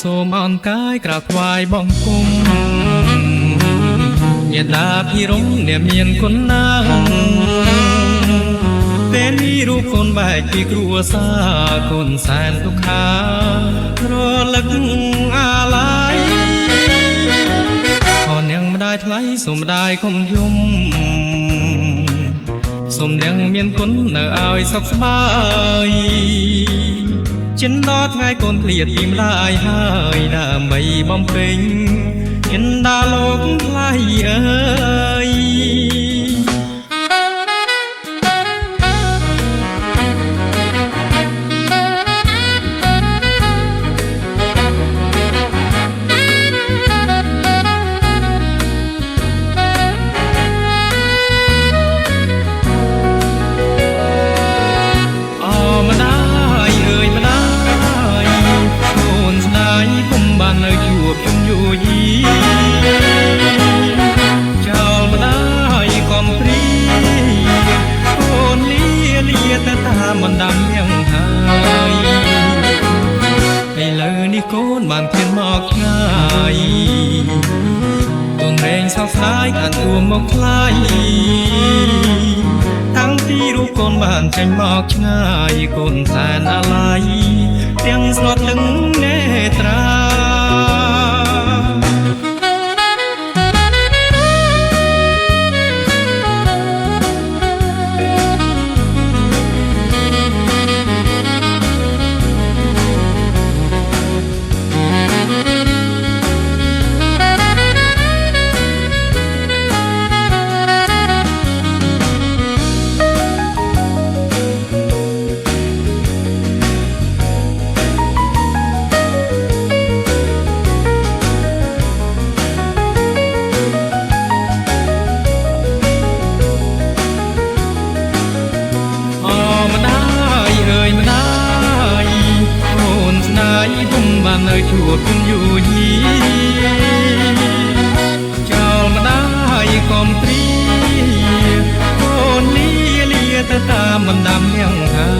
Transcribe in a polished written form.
សូមអន់កាយក្រាបថ្វាយបង្គំមេដាភិរមអ្នកមានគុណណាស់ពេលនេះរូបកូនបែកពីគ្រួសារកូនសែនទុក្ខារលឹកអាឡ័យអរនាងម្ដាយថ្លៃសូមម្ដាយកុំយំសូមនាងមានគុណនៅឲ្យសុខស្បើយចិនដល់ថ្ងៃកូនឃ្លាតពីម្ដាយហើយដើម្បីបំពេញចិនដល់លោកថ្លៃអើយនៅជួបជុំយូរយីចោលម្ដាយកំព្រីអូនលាទៅតាមបណ្ដាំយ៉ាងហើយឥឡូវនេះកូនបានធៀនមកឆ្ងាយកូនរែងសោកស្ដាយអានទួមកថ្លៃតាំងពីរូបកូនបានចេញមកឆ្ងាយកូនសែនអាឡ័យទាំងស្នត់លឹងនេត្រានៅជួបជុំយូរយីចោលម្ដាយកំព្រីអូនលាទៅតាមបណ្ដាំយ៉ាងហើ